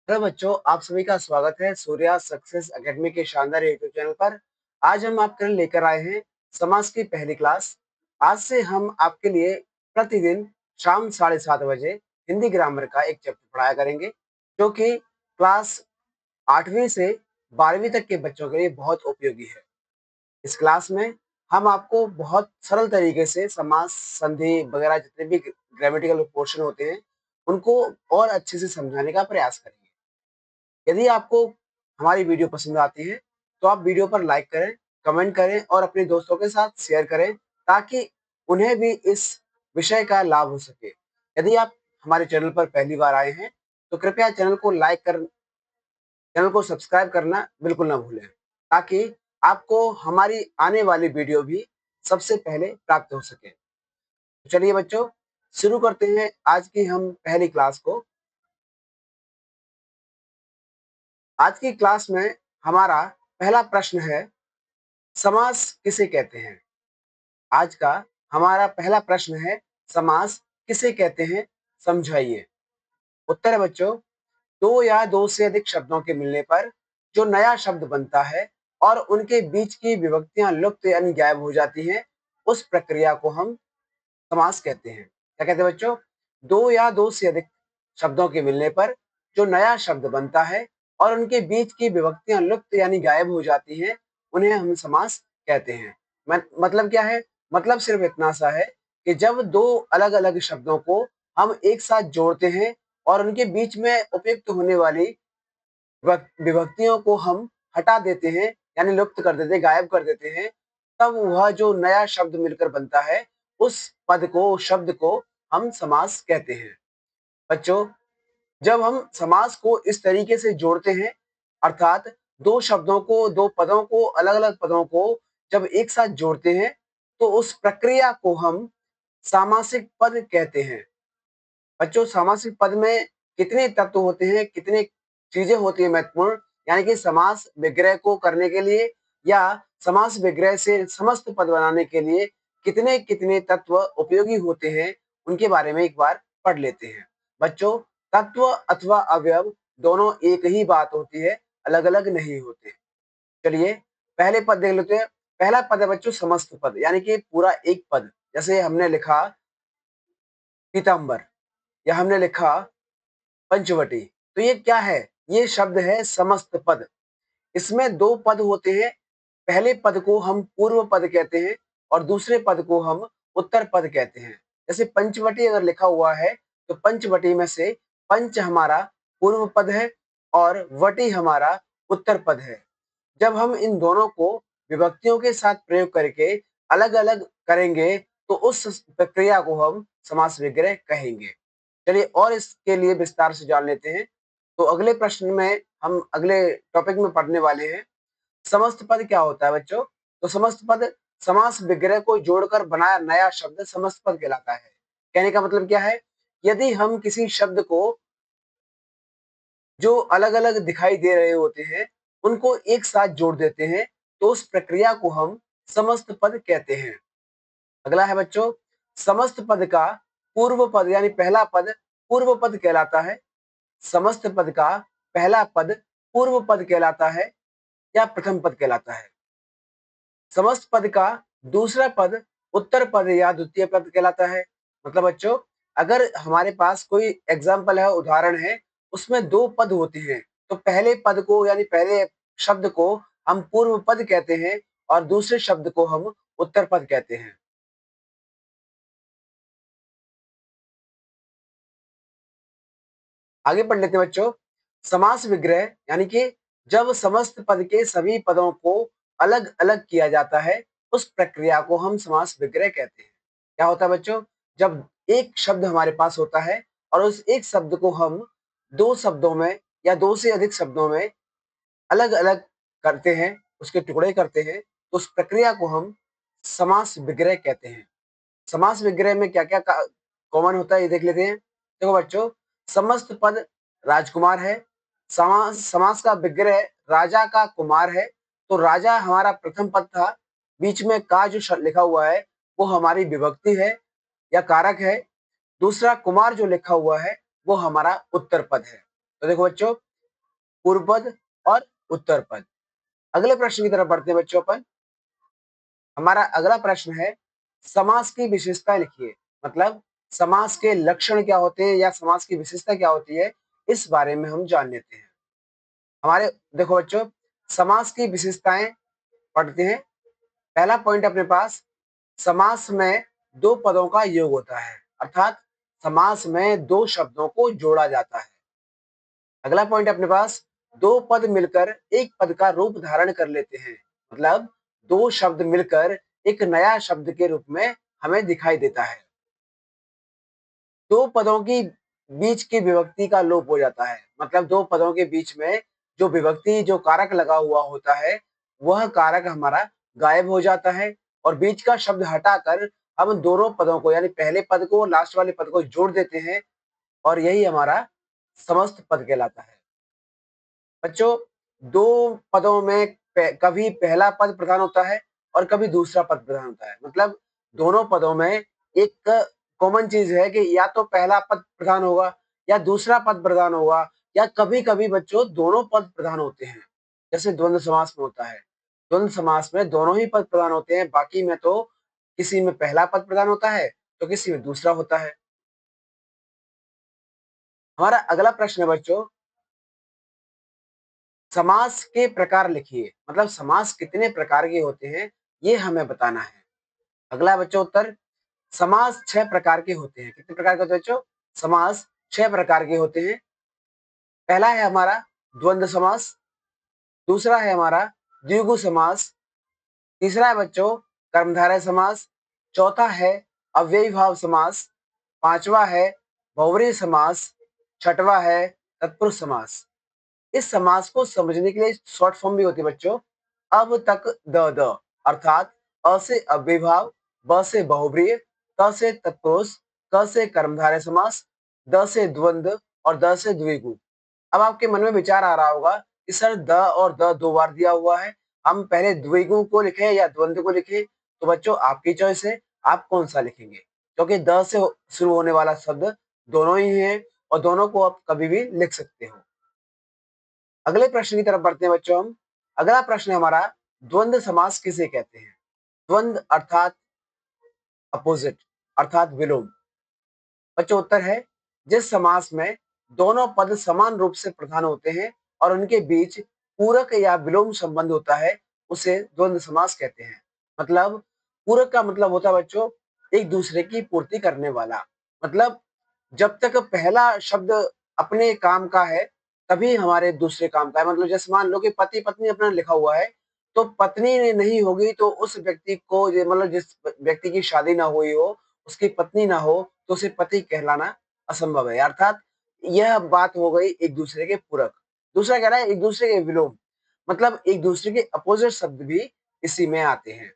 Hello बच्चों, आप सभी का स्वागत है सूर्या सक्सेस एकेडमी के शानदार यूट्यूब चैनल पर। आज हम आपके लिए लेकर आए हैं समाज की पहली क्लास। आज से हम आपके लिए प्रतिदिन शाम 7:30 बजे हिंदी ग्रामर का एक चैप्टर पढ़ाया करेंगे, जो कि क्लास 8वीं से 12वीं तक के बच्चों के लिए बहुत उपयोगी है। इस क्लास में हम आपको बहुत सरल तरीके से समास, संधि वगैरह जितने भी ग्रामेटिकल पोर्शन होते हैं, उनको और अच्छे से समझाने का प्रयास करेंगे। यदि आपको हमारी वीडियो पसंद आती है तो आप वीडियो पर लाइक करें, कमेंट करें और अपने दोस्तों के साथ शेयर करें, ताकि उन्हें भी इस विषय का लाभ हो सके। यदि आप हमारे चैनल पर पहली बार आए हैं तो कृपया चैनल को सब्सक्राइब करना बिल्कुल ना भूलें, ताकि आपको हमारी आने वाली वीडियो भी सबसे पहले प्राप्त हो सके। तो चलिए बच्चों, शुरू करते हैं आज की हम पहली क्लास को। आज की क्लास में हमारा पहला प्रश्न है, समास किसे कहते हैं। आज का हमारा पहला प्रश्न है, समास किसे कहते हैं, समझाइए। उत्तर है बच्चों, दो या दो से अधिक शब्दों के मिलने पर जो नया शब्द बनता है और उनके बीच की विभक्तियां लुप्त यानी गायब हो जाती हैं, उस प्रक्रिया को हम समास कहते हैं। क्या कहते हैं बच्चों? दो या दो से अधिक शब्दों के मिलने पर जो नया शब्द बनता है और उनके बीच की विभक्तियां लुप्त यानी गायब हो जाती हैं, उन्हें हम समास कहते हैं। मतलब क्या है? मतलब सिर्फ इतना सा है कि जब दो अलग अलग शब्दों को हम एक साथ जोड़ते हैं और उनके बीच में उपयुक्त होने वाली विभक्तियों को हम हटा देते हैं, यानी लुप्त कर देते हैं, गायब कर देते हैं, तब वह जो नया शब्द मिलकर बनता है, उस पद को, उस शब्द को हम समास कहते हैं। बच्चों, जब हम समास को इस तरीके से जोड़ते हैं, अर्थात दो शब्दों को, दो पदों को, अलग अलग पदों को जब एक साथ जोड़ते हैं, तो उस प्रक्रिया को हम सामासिक पद कहते हैं। बच्चों, सामासिक पद में कितने तत्व होते हैं, कितने चीजें होती है महत्वपूर्ण, यानी कि समास विग्रह को करने के लिए या समास विग्रह से समस्त पद बनाने के लिए कितने कितने तत्व उपयोगी होते हैं, उनके बारे में एक बार पढ़ लेते हैं। बच्चों, तत्व अथवा अवयव दोनों एक ही बात होती है, अलग अलग नहीं होते। चलिए पहले पद देख लेते हैं। पहला पद है बच्चों समस्त पद, यानी कि पूरा एक पद। जैसे हमने लिखा पीताम्बर या हमने लिखा पंचवटी, तो ये क्या है? ये शब्द है समस्त पद। इसमें दो पद होते हैं। पहले पद को हम पूर्व पद कहते हैं और दूसरे पद को हम उत्तर पद कहते हैं। जैसे पंचवटी अगर लिखा हुआ है, तो पंचवटी में से पंच हमारा पूर्व पद है और वटी हमारा उत्तर पद है। जब हम इन दोनों को विभक्तियों के साथ प्रयोग करके अलग अलग करेंगे, तो उस प्रक्रिया को हम समास विग्रह कहेंगे। चलिए और इसके लिए विस्तार से जान लेते हैं। तो अगले प्रश्न में हम अगले टॉपिक में पढ़ने वाले हैं, समस्त पद क्या होता है बच्चों? तो समस्त पद समास विग्रह को जोड़कर बनाया नया शब्द समस्त पद कहलाता है। कहने का मतलब क्या है? यदि हम किसी शब्द को जो अलग अलग दिखाई दे रहे होते हैं, उनको एक साथ जोड़ देते हैं, तो उस प्रक्रिया को हम समस्त पद कहते हैं। अगला है बच्चों, समस्त पद का पूर्व पद यानी पहला पद पूर्व पद कहलाता है। समस्त पद का पहला पद पूर्व पद कहलाता है या प्रथम पद कहलाता है। समस्त पद का दूसरा पद उत्तर पद या द्वितीय पद कहलाता है। मतलब बच्चों, अगर हमारे पास कोई एग्जाम्पल है, उदाहरण है, उसमें दो पद होते हैं, तो पहले पद को यानी पहले शब्द को हम पूर्व पद कहते हैं और दूसरे शब्द को हम उत्तर पद कहते हैं। आगे पढ़ लेते हैं बच्चों। समास विग्रह यानी कि जब समस्त पद के सभी पदों को अलग अलग किया जाता है, उस प्रक्रिया को हम समास विग्रह कहते हैं। क्या होता है बच्चों? जब एक शब्द हमारे पास होता है और उस एक शब्द को हम दो शब्दों में या दो से अधिक शब्दों में अलग अलग करते हैं, उसके टुकड़े करते हैं, तो उस प्रक्रिया को हम समास विग्रह कहते हैं। समास विग्रह में क्या क्या कॉमन होता है, ये देख लेते हैं। देखो बच्चों, समस्त पद राजकुमार है। समास समास का विग्रह राजा का कुमार है। तो राजा हमारा प्रथम पद था, बीच में का जो लिखा हुआ है वो हमारी विभक्ति है या कारक है। दूसरा कुमार जो लिखा हुआ है वो हमारा उत्तर पद है। तो देखो बच्चों, पूर्व पद और उत्तर पद। अगले प्रश्न की तरफ बढ़ते हैं बच्चों अपन। हमारा अगला प्रश्न है, समास की विशेषता लिखिए। मतलब समास के लक्षण क्या होते हैं या समास की विशेषता क्या होती है, इस बारे में हम जान लेते हैं। हमारे देखो बच्चों, समास की विशेषताएं पढ़ते हैं। पहला पॉइंट अपने पास, समास में दो पदों का योग होता है, अर्थात समास में दो शब्दों को जोड़ा जाता है। अगला पॉइंट अपने पास, दो पद मिलकर एक पद का रूप धारण कर लेते हैं। मतलब दो शब्द मिलकर एक नया शब्द के रूप में हमें दिखाई देता है। दो पदों की बीच की विभक्ति का लोप हो जाता है। मतलब दो पदों के बीच में जो विभक्ति, जो कारक लगा हुआ होता है, वह कारक हमारा गायब हो जाता है और बीच का शब्द हटाकर हम दोनों पदों को, यानी पहले पद को लास्ट वाले पद को जोड़ देते हैं और यही हमारा समस्त पद कहलाता है। बच्चों, दो पदों में कभी पहला पद प्रधान होता है और कभी दूसरा पद प्रधान होता है। मतलब दोनों पदों में एक कॉमन चीज है कि या तो पहला पद प्रधान होगा या दूसरा पद प्रधान होगा, या कभी कभी बच्चों दोनों पद प्रधान होते हैं, जैसे द्वंद्व समास में होता है। द्वंद्व समास में दोनों ही पद प्रधान होते हैं, बाकी में तो किसी में पहला पद प्रधान होता है तो किसी में दूसरा होता है। हमारा अगला प्रश्न है बच्चों, समास के प्रकार लिखिए। मतलब समास कितने प्रकार के होते हैं, ये हमें बताना है। अगला बच्चों उत्तर, समास 6 प्रकार के होते हैं। कितने प्रकार के होते हैं बच्चों? समास 6 प्रकार के होते हैं। पहला है हमारा द्वंद्व समास, दूसरा है हमारा द्विगु समास, तीसरा है बच्चों कर्मधारय समास, चौथा है अव्ययी भाव समास, पांचवा है बहुव्रीहि समास, छठवा है तत्पुरुष समास। इस समास को समझने के लिए शॉर्ट फॉर्म भी होती है बच्चों, अब तक द, अर्थात अ से अव्ययीभाव, ब से बहुव्रीहि, त से तत्पुरुष, क से कर्मधारय समास, द से द्वंद्व और द से द्विगु। अब आपके मन में विचार आ रहा होगा कि सर द और द दो बार दिया हुआ है, हम पहले द्विगु को लिखें या द्वंद्व को लिखें? तो बच्चों आपकी चॉइस है, आप कौन सा लिखेंगे, क्योंकि द से शुरू होने वाला शब्द दोनों ही है और दोनों को आप कभी भी लिख सकते हो। अगले प्रश्न की तरफ बढ़ते हैं बच्चों हम। अगला प्रश्न है हमारा, द्वंद्व समास किसे कहते हैं? द्वंद्व अर्थात अपोजिट, अर्थात विलोम। बच्चों उत्तर है, जिस समास में दोनों पद समान रूप से प्रधान होते हैं और उनके बीच पूरक या विलोम संबंध होता है, उसे द्वंद्व समास कहते हैं। मतलब पूरक का मतलब होता है बच्चों एक दूसरे की पूर्ति करने वाला। मतलब जब तक पहला शब्द अपने काम का है तभी हमारे दूसरे काम का है। मतलब जैसे मान लो कि पति पत्नी अपना लिखा हुआ है, तो पत्नी ने नहीं होगी तो उस व्यक्ति को मतलब जिस व्यक्ति की शादी ना हुई हो, उसकी पत्नी ना हो, तो उसे पति कहलाना असंभव है। अर्थात यह बात हो गई एक दूसरे के पूरक। दूसरा कह रहा है एक दूसरे के विलोम, मतलब एक दूसरे के अपोजिट शब्द भी इसी में आते हैं।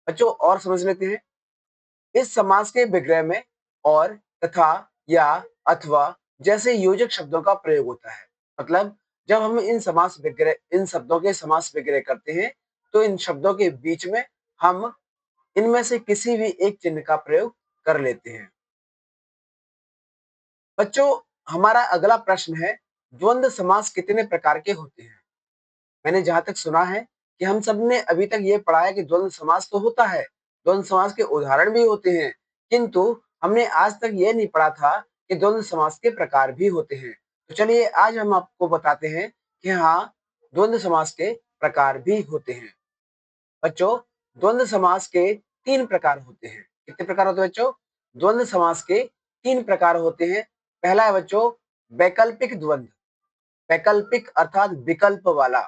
बच्चों और समझ लेते हैं, इस समास के विग्रह में और, तथा, या, अथवा जैसे योजक शब्दों का प्रयोग होता है। मतलब जब हम इन शब्दों के समास विग्रह करते हैं तो इन शब्दों के बीच में हम इनमें से किसी भी एक चिन्ह का प्रयोग कर लेते हैं। बच्चों हमारा अगला प्रश्न है, द्वंद्व समास कितने प्रकार के होते हैं? मैंने जहां तक सुना है कि हम सब ने अभी तक ये पढ़ा है कि द्वंद्व समास तो होता है, द्वंद्व समास के उदाहरण भी होते हैं, किंतु हमने आज तक ये नहीं पढ़ा था कि द्वंद्व समास के प्रकार भी होते हैं। तो चलिए आज हम आपको बताते हैं कि हाँ, द्वंद्व समास के प्रकार भी होते हैं। बच्चों द्वंद्व समास के 3 प्रकार होते हैं। कितने प्रकार होते हैं बच्चों? द्वंद्व समास के 3 प्रकार होते हैं। पहला है बच्चों वैकल्पिक द्वंद्व, वैकल्पिक अर्थात विकल्प वाला।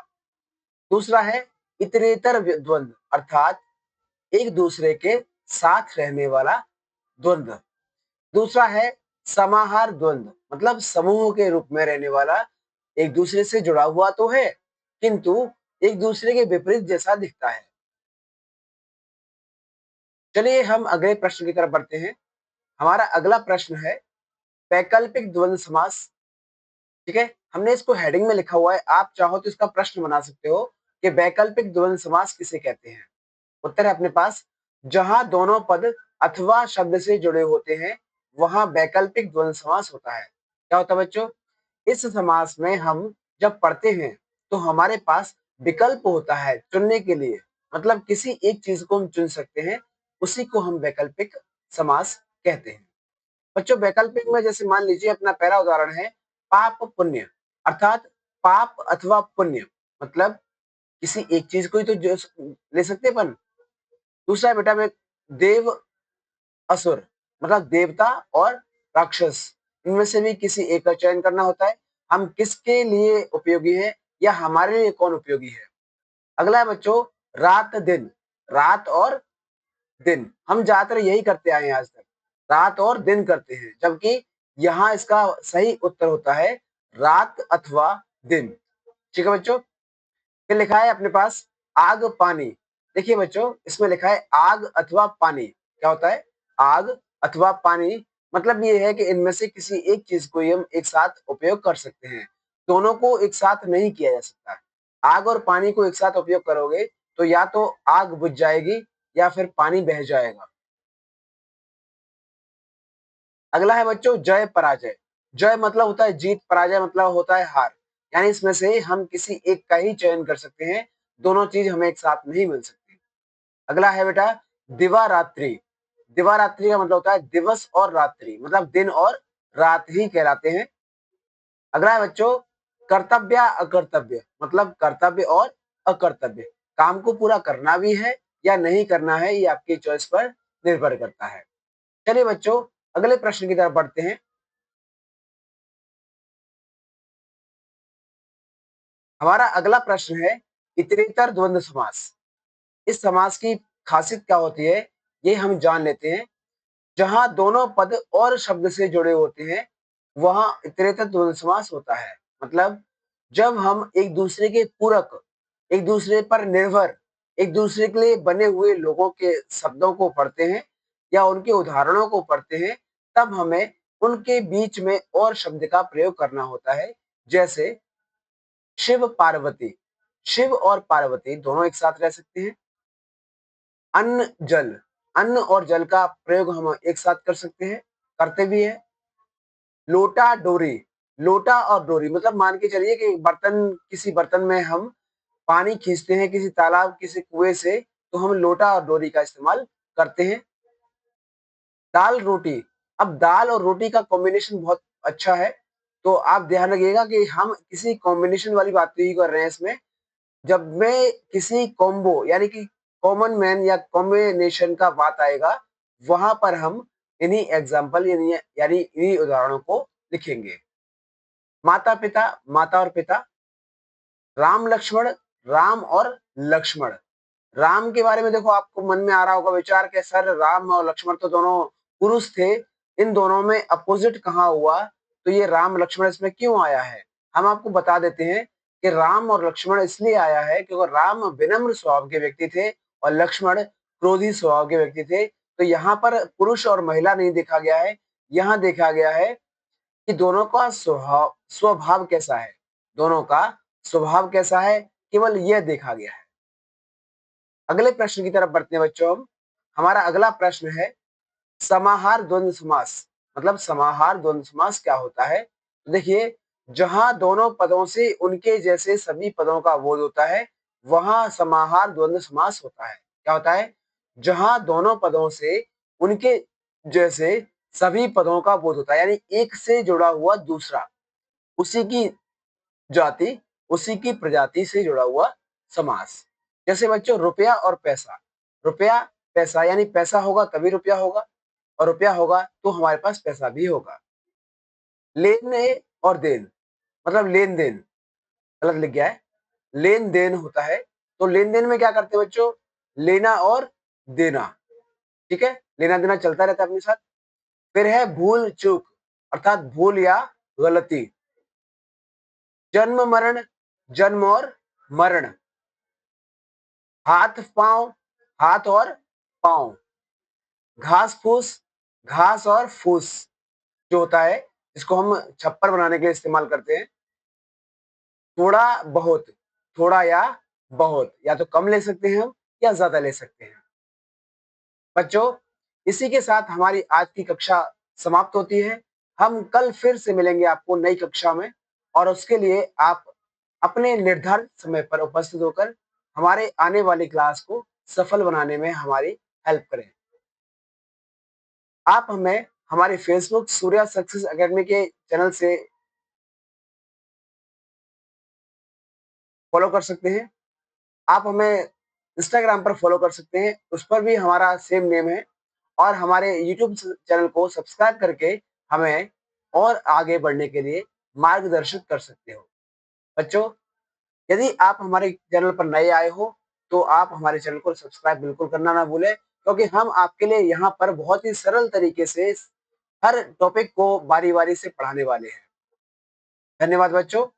दूसरा है इतरेतर द्वंद्व, अर्थात एक दूसरे के साथ रहने वाला द्वंद्व। दूसरा है समाहार द्वंद्व, मतलब समूह के रूप में रहने वाला, एक दूसरे से जुड़ा हुआ तो है किंतु एक दूसरे के विपरीत जैसा दिखता है। चलिए हम अगले प्रश्न की तरफ बढ़ते हैं। हमारा अगला प्रश्न है वैकल्पिक द्वंद्व समास। ठीक है, हमने इसको हेडिंग में लिखा हुआ है, आप चाहो तो इसका प्रश्न बना सकते हो कि वैकल्पिक द्वंद्व समास किसे कहते हैं। उत्तर है अपने पास, जहां दोनों पद अथवा शब्द से जुड़े होते हैं वहां वैकल्पिक द्वंद्व समास होता है। क्या होता है बच्चों? इस समास में हम जब पढ़ते हैं तो हमारे पास विकल्प होता है चुनने के लिए, मतलब किसी एक चीज को हम चुन सकते हैं, उसी को हम वैकल्पिक समास कहते हैं। बच्चों, वैकल्पिक में जैसे मान लीजिए अपना पहला उदाहरण है पाप पुण्य, अर्थात पाप अथवा पुण्य, मतलब किसी एक चीज को ही तो ले सकते हैं अपन। दूसरा है बेटा में देव असुर, मतलब देवता और राक्षस, इनमें से भी किसी एक का चयन करना होता है, हम किसके लिए उपयोगी है या हमारे लिए कौन उपयोगी है। अगला है बच्चों रात दिन, रात और दिन, हम ज्यादातर यही करते आए हैं आज तक, रात और दिन करते हैं, जबकि यहाँ इसका सही उत्तर होता है रात अथवा दिन। ठीक है बच्चों, फिर लिखा है अपने पास आग पानी। देखिए बच्चों, इसमें लिखा है आग अथवा पानी, क्या होता है आग अथवा पानी, मतलब ये है कि इनमें से किसी एक चीज को ही हम एक साथ उपयोग कर सकते हैं, दोनों को एक साथ नहीं किया जा सकता। आग और पानी को एक साथ उपयोग करोगे तो या तो आग बुझ जाएगी या फिर पानी बह जाएगा। अगला है बच्चों जय पराजय। जय मतलब होता है जीत, पराजय मतलब होता है हार, यानी इसमें से हम किसी एक का ही चयन कर सकते हैं, दोनों चीज हमें एक साथ नहीं मिल सकती। अगला है बेटा दिवा रात्रि। दिवा रात्रि का मतलब होता है दिवस और रात्रि, मतलब दिन और रात ही कहलाते हैं। अगला है बच्चों कर्तव्य अकर्तव्य, मतलब कर्तव्य और अकर्तव्य, काम को पूरा करना भी है या नहीं करना है, ये आपकी चॉइस पर निर्भर करता है। चलिए बच्चों, अगले प्रश्न की तरफ बढ़ते हैं। हमारा अगला प्रश्न है इतरेतर द्वंद्व समास। इस समास की खासियत क्या होती है, ये हम जान लेते हैं। जहां दोनों पद और शब्द से जुड़े होते हैं वहां इतरेतर द्वंद्व समास होता है। मतलब जब हम एक दूसरे के पूरक, एक दूसरे पर निर्भर, एक दूसरे के लिए बने हुए लोगों के शब्दों को पढ़ते हैं या उनके उदाहरणों को पढ़ते हैं, तब हमें उनके बीच में और शब्द का प्रयोग करना होता है। जैसे शिव पार्वती, शिव और पार्वती दोनों एक साथ रह सकते हैं। अन्न जल, अन्न और जल का प्रयोग हम एक साथ कर सकते हैं, करते भी है। लोटा डोरी, लोटा और डोरी मतलब मान के चलिए कि बर्तन, किसी बर्तन में हम पानी खींचते हैं किसी तालाब किसी कुएं से, तो हम लोटा और डोरी का इस्तेमाल करते हैं। दाल रोटी, अब दाल और रोटी का कॉम्बिनेशन बहुत अच्छा है, तो आप ध्यान रखिएगा कि हम किसी कॉम्बिनेशन वाली बात नहीं कर रहे हैं इसमें। जब मैं किसी कॉम्बो यानी कि कॉमन मैन या कॉम्बिनेशन का बात आएगा, वहां पर हम इन्हीं एग्जाम्पल यानी यानी इन्हीं उदाहरणों को लिखेंगे। माता पिता, माता और पिता। राम लक्ष्मण, राम और लक्ष्मण। राम के बारे में देखो आपको मन में आ रहा होगा विचार कि सर राम और लक्ष्मण तो दोनों पुरुष थे, इन दोनों में अपोजिट कहाँ हुआ, तो ये राम लक्ष्मण इसमें क्यों आया है। हम आपको बता देते हैं कि राम और लक्ष्मण इसलिए आया है क्योंकि राम विनम्र स्वभाव के व्यक्ति थे और लक्ष्मण क्रोधी स्वभाव के व्यक्ति थे। तो यहाँ पर पुरुष और महिला नहीं देखा गया है, यहाँ देखा गया है कि दोनों का स्वभाव स्वभाव कैसा है, दोनों का स्वभाव कैसा है, केवल यह देखा गया है। अगले प्रश्न की तरफ बढ़ते हैं बच्चों हम। हमारा अगला प्रश्न है समाहार द्वंद्व समास। मतलब समाहार द्वंद्व समास क्या होता है, तो देखिए जहां दोनों पदों से उनके जैसे सभी पदों का बोध होता है वहां समाहार द्वंद्व समास होता है। क्या होता है, जहां दोनों पदों से उनके जैसे सभी पदों का बोध होता है, यानी एक से जुड़ा हुआ दूसरा, उसी की जाति, उसी की प्रजाति से जुड़ा हुआ समास। जैसे बच्चों रुपया और पैसा, रुपया पैसा यानी पैसा होगा तभी रुपया होगा, और रुपया होगा तो हमारे पास पैसा भी होगा। लेने और देन, मतलब लेन देन, गलत लिख गया है, लेन देन होता है। तो लेन देन में क्या करते हैं बच्चों, लेना और देना, ठीक है, लेना देना चलता रहता है अपने साथ। फिर है भूल चूक, अर्थात भूल या गलती। जन्म मरण, जन्म और मरण। हाथ पांव, हाथ और पांव। घास फूस, घास और फूस जो होता है जिसको हम छप्पर बनाने के लिए इस्तेमाल करते हैं। थोड़ा बहुत, थोड़ा या बहुत, या तो कम ले सकते हैं हम या ज्यादा ले सकते हैं। बच्चों, इसी के साथ हमारी आज की कक्षा समाप्त होती है। हम कल फिर से मिलेंगे आपको नई कक्षा में, और उसके लिए आप अपने निर्धारित समय पर उपस्थित होकर हमारे आने वाली क्लास को सफल बनाने में हमारी हेल्प करें। आप हमें हमारे फेसबुक सूर्या सक्सेस अकेडमी के चैनल से फॉलो कर सकते हैं। आप हमें इंस्टाग्राम पर फॉलो कर सकते हैं, उस पर भी हमारा सेम नेम है और हमारे यूट्यूब चैनल को सब्सक्राइब करके हमें और आगे बढ़ने के लिए मार्गदर्शित कर सकते हो। बच्चों, यदि आप हमारे चैनल पर नए आए हो, तो आप हमारे चैनल को सब्सक्राइब बिल्कुल करना ना भूलें, क्योंकि हम आपके लिए यहाँ पर बहुत ही सरल तरीके से हर टॉपिक को बारी-बारी से पढ़ाने वाले हैं। धन्यवाद बच्चों।